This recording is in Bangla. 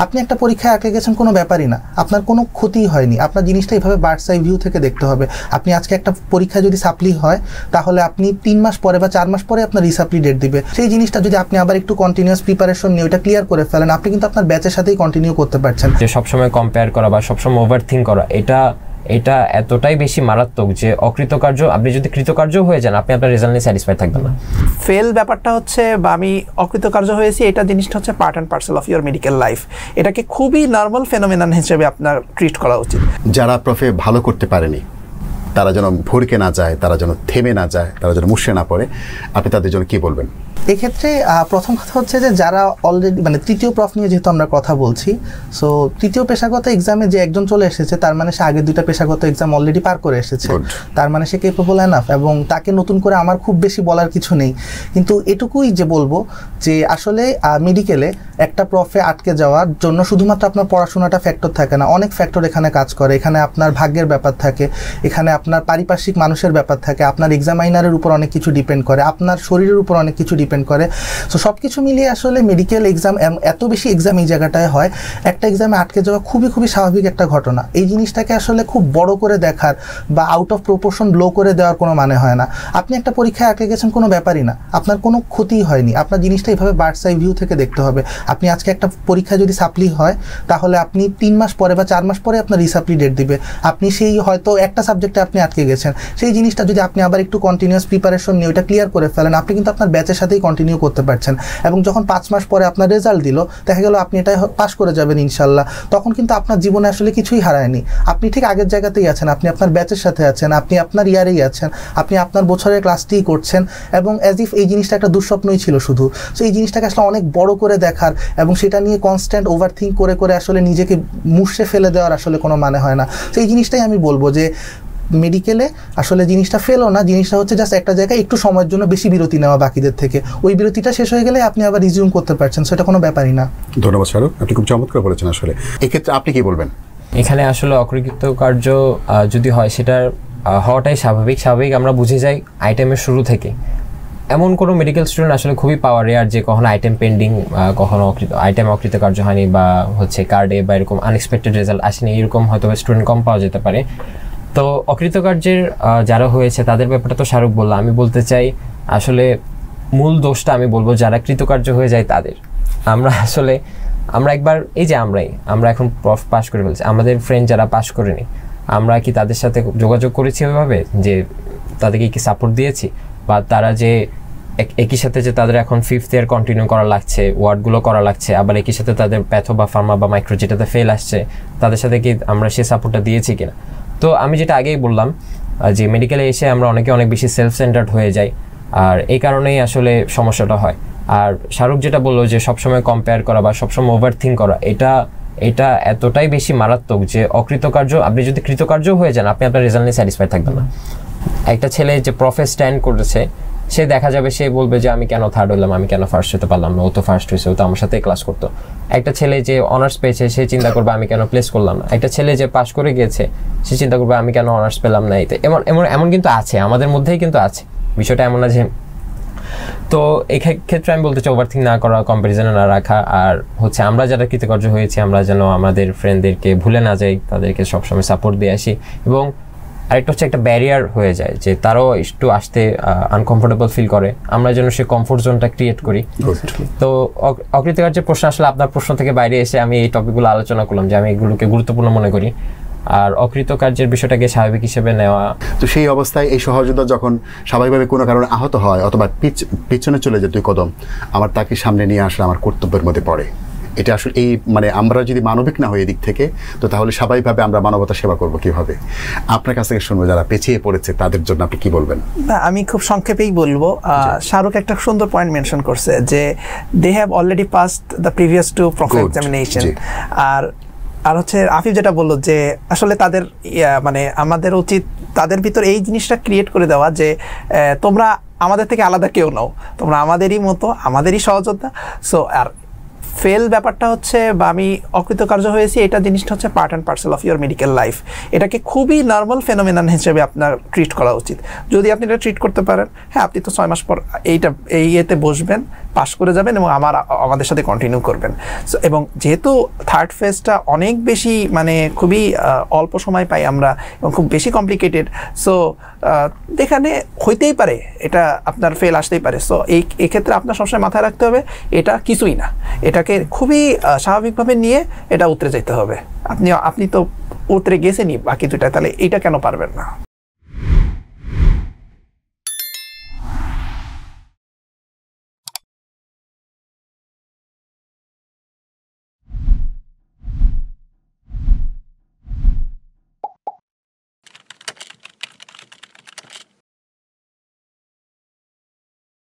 আপনি একটা পরীক্ষায় আটকে গেছেন, কোনো ব্যাপারই না, আপনার কোনো ক্ষতি হয়নি। আপনার জিনিসটা এইভাবে বার্ডস আই ভিউ থেকে দেখতে হবে। আপনি আজকে একটা পরীক্ষা যদি সাপ্লি হয়, তাহলে আপনি 3 মাস পরে বা 4 মাস পরে আপনার রিসাপ্লি ডেট দিবে। সেই জিনিসটা যদি আপনি আবার একটু কন্টিনিউয়াস প্রিপারেশন নিয়ে ওটা ক্লিয়ার করে ফেলেন, আপনি কিন্তু আপনার ব্যাচের সাথেই কন্টিনিউ করতে পারছেন। যে সবসময় কম্পেয়ার করা বা সবসময় ওভারথিঙ্ক করা, এটা এতটাই বেশি মারাত্মক যে অকৃতকার্য, আপনি যদি কৃতকার্য হয়ে যান আপনি আপনার রেজাল্ট নিয়ে স্যাটিসফাইড থাকবেন না। ফেল ব্যাপারটা হচ্ছে, বা আমি অকৃতকার্য হয়েছি, এটা জিনিসটা হচ্ছে part and parcel of your medical life. এটাকে খুবই নর্মাল ফেনোমেনন হিসেবে আপনার ট্রিট করা উচিত। যারা প্রফে ভালো করতে পারেনি তারা যেন ভরকে না যায়, তারা যেন থেমে না যায়, তারা যেন মুষড়ে না পড়ে, আপনি তাদের জন্য কি বলবেন? এক্ষেত্রে প্রথম কথা হচ্ছে যে যারা অলরেডি মানে তৃতীয় প্রফ নিয়ে যেহেতু আমরা কথা বলছি, সো তৃতীয় পেশাগত এক্সামে যে একজন চলে এসেছে তার মানে সে আগের 2টা পেশাগত এক্সাম অলরেডি পার করে এসেছে, তার মানে সে কেপেবল এনাফ, এবং তাকে নতুন করে আমার খুব বেশি বলার কিছু নেই। কিন্তু এটুকুই যে বলবো যে আসলে মেডিকেলে একটা প্রফে আটকে যাওয়ার জন্য শুধুমাত্র আপনার পড়াশোনাটা ফ্যাক্টর থাকে না, অনেক ফ্যাক্টর এখানে কাজ করে। এখানে আপনার ভাগ্যের ব্যাপার থাকে, এখানে আপনার পারিপার্শ্বিক মানুষের ব্যাপার থাকে, আপনার এক্সামাইনারের উপর অনেক কিছু ডিপেন্ড করে, আপনার শরীরের উপর অনেক কিছু ডিপেন্ড করে। সো সব কিছু মিলিয়ে আসলে মেডিকেল এক্সাম, এত বেশি এক্সাম এই জায়গাটায় হয়, একটা এক্সামে আটকে যাওয়া খুবই খুবই স্বাভাবিক একটা ঘটনা। এই জিনিসটাকে আসলে খুব বড় করে দেখার বা আউট অফ প্রপোর্শন ব্লো করে দেওয়ার কোনো মানে হয় না। আপনি একটা পরীক্ষায় আটকে গেছেন, কোনো ব্যাপারই না, আপনার কোনো ক্ষতি হয়নি। আপনার জিনিসটা এইভাবে বার্ডস আই ভিউ থেকে দেখতে হবে। আপনি আজকে একটা পরীক্ষায় যদি সাপ্লি হয়, তাহলে আপনি 3 মাস পরে বা 4 মাস পরে আপনার রিসাপ্লি ডেট দিবে। আপনি সেই হয়তো একটা সাবজেক্টে আপনি আটকে গেছেন, সেই জিনিসটা যদি আপনি আবার একটু কন্টিনিউয়াস প্রিপারেশন নিয়ে ওটা ক্লিয়ার করে ফেলেন, আপনি কিন্তু আপনার ব্যাচের সাথেই কন্টিনিউ করতে পারছেন। এবং যখন 5 মাস পরে আপনার রেজাল্ট দিল, দেখা গেল আপনি এটা পাস করে যাবেন ইনশাল্লাহ, তখন কিন্তু আপনার জীবনে আসলে কিছুই হারায়নি। আপনি ঠিক আগের জায়গাতেই আছেন, আপনি আপনার ব্যাচের সাথে আছেন, আপনি আপনার ইয়ারেই আছেন, আপনি আপনার বছরের ক্লাসটিই করছেন, এবং অ্যাজ ইফ এই জিনিসটা একটা দুঃস্বপ্নই ছিল শুধু। সো এই জিনিসটাকে আসলে অনেক বড় করে দেখার এবং সেটা নিয়ে কনস্ট্যান্ট ওভারথিঙ্ক করে করে আসলে নিজেকে মুষড়ে ফেলে দেওয়ার আসলে কোনো মানে হয় না। সো এই জিনিসটাই আমি বলবো যে মেডিকেলে আসলে জিনিসটা ফেলও না, জিনিসটা হচ্ছে জাস্ট একটা জায়গায় একটু সময়ের জন্য বেশি বিরতি নেওয়া বাকিদের থেকে। ওই বিরতিটা শেষ হয়ে গেলে আপনি আবার রিজিউম করতে পারছেন, সেটা কোনো ব্যাপারই না। ধন্যবাদ শাহরুখ, আপনি খুব চমৎকার বলেছেন। আসলে এক্ষেত্রে আপনি কি বলবেন? এখানে আসলে অকৃতকার্য যদি হয় সেটার হওয়াটাই স্বাভাবিক। আমরা বুঝে যাই আইটেমের শুরু থেকে। এমন কোনো মেডিকেল স্টুডেন্ট আসলে খুবই পাওয়ার রেয়ার যে কখনো আইটেম পেন্ডিং, কখনো আইটেম অকৃতকার্য হয়নি, বা হচ্ছে কার্ডে বা এরকম আনএক্সপেক্টেড রেজাল্ট আসেনি, এরকম হয়তো স্টুডেন্ট কম পাওয়া যেতে পারে। তো অকৃতকার্যের যারা হয়েছে তাদের ব্যাপারটা তো শাহরুখ বলল। আমি বলতে চাই আসলে মূল দোষটা আমি বলবো যারা কৃতকার্য হয়ে যায় তাদের। আমরা একবার এই যে আমরা এখন প্রফ পাস করে ফেলছি, আমাদের ফ্রেন্ড যারা পাস করেনি, আমরা কি তাদের সাথে যোগাযোগ করেছি ওইভাবে যে তাদেরকে কি সাপোর্ট দিয়েছি, বা তারা যে একই সাথে যে তাদের এখন 5th ইয়ার কন্টিনিউ করা লাগছে, ওয়ার্ডগুলো করা লাগছে, আবার একই সাথে তাদের প্যাথো বা ফার্মা বা মাইক্রো যেটাতে ফেল আসছে, তাদের সাথে কি আমরা সেই সাপোর্টটা দিয়েছি কিনা? তো আমি যেটা আগেই বললাম যে মেডিকেলে এসে আমরা অনেক বেশি সেলফ সেন্টার্ড হয়ে যাই, আর এই কারণেই আসলে সমস্যাটা হয়। আর শাহরুখ যেটা বললো যে সবসময় কম্পেয়ার করা বা সবসময় ওভারথিঙ্ক করা, এটা এতটাই বেশি মারাত্মক যে অকৃতকার্য, আপনি যদি কৃতকার্য হয়ে যান আপনি আপনার রেজাল্ট নিয়ে স্যাটিসফাইড থাকবেন না। একটা ছেলে যে প্রফে স্ট্যান্ড করেছে, সে দেখা যাবে সে বলবে যে আমি কেন থার্ড হলাম, আমি কেন ফার্স্ট হতে পারলাম না, ও তো ফার্স্ট হয়েছে, ও তো আমার সাথে ক্লাস করতো। একটা ছেলে যে অনার্স পেয়েছে সে চিন্তা করবে আমি কেন প্লেস করলাম না। একটা ছেলে যে পাস করে গিয়েছে সে চিন্তা করবে আমি কেন অনার্স পেলাম না। এতে এমন কিন্তু আছে, আমাদের মধ্যেই কিন্তু আছে, বিষয়টা এমন না যে। তো এই ক্ষেত্রে আমি বলতে চাই ওভারথিঙ্ক না করা, কম্প্যারিজনে না রাখা, আর হচ্ছে আমরা যারা কৃতকার্য হয়েছি আমরা যেন আমাদের ফ্রেন্ডদেরকে ভুলে না যাই, তাদেরকে সবসময় সাপোর্ট দিয়ে আসি। এবং আরেকটা হচ্ছে একটা ব্যারিয়ার হয়ে যায় যে তারাও একটু আসতে আনকমফোর্টেবল ফিল করে, আমরা যেন সে কমফোর্ট জোনটা ক্রিয়েট করি। তো অকৃতকার্যের প্রশ্ন আসলে আপনার প্রশ্ন থেকে বাইরে এসে আমি এই টপিকগুলো আলোচনা করলাম যে আমি এগুলোকে গুরুত্বপূর্ণ মনে করি, আর অকৃতকার্যের বিষয়টাকে স্বাভাবিক হিসেবে নেওয়া। তো সেই অবস্থায় এই সহযোদ্ধা যখন স্বাভাবিকভাবে কোনো কারণে আহত হয় অথবা পিছনে চলে যায় 2 কদম, আমার তাকে সামনে নিয়ে আসলে আমার কর্তব্যের মধ্যে পড়ে। এটা আসলে এই মানে আমরা যদি মানবিক না হই এদিক থেকে, তো তাহলে স্বাভাবিকভাবে আমরা মানবতা সেবা করব কিভাবে? আপনার কাছ থেকে শুনবো যারা পেছিয়ে পড়েছে তাদের জন্য আপনি কি বলবেন? আমি খুব সংক্ষেপেই বলবো, শাহরুখ একটা সুন্দর পয়েন্ট মেনশন করছে যে they have already passed the previous 2 prof examination. আর হচ্ছে আফিফ যেটা বললো যে আসলে তাদের মানে আমাদের উচিত তাদের ভিতর এই জিনিসটা ক্রিয়েট করে দেওয়া যে তোমরা আমাদের থেকে আলাদা কেউ নও, তোমরা আমাদেরই মতো, আমাদেরই সহযোদ্ধা। সো আর ফেল ব্যাপারটা হচ্ছে বা আমি অকৃতকার্য হয়েছি, এটা জিনিসটা হচ্ছে part and parcel of your medical life. এটাকে খুবই নর্মাল ফেনোমেনন হিসেবে আপনার ট্রিট করা উচিত। যদি আপনি এটা ট্রিট করতে পারেন, হ্যাঁ আপনি তো 6 মাস পর এই ইয়েতে বসবেন, পাস করে যাবেন এবং আমাদের সাথে কন্টিনিউ করবেন। সো এবং যেহেতু থার্ড ফেজটা অনেক বেশি মানে খুবই অল্প সময় পাই আমরা এবং খুব বেশি কমপ্লিকেটেড, সো এখানে হইতেই পারে, এটা আপনার ফেল আসতেই পারে। সো এই ক্ষেত্রে আপনার সবসময় মাথায় রাখতে হবে এটা কিছুই না, এটাকে খুবই স্বাভাবিকভাবে নিয়ে এটা উতরে যেতে হবে। আপনি তো উতরে গেছেনই বাকি দুটা, তাহলে এইটা কেন পারবেন না?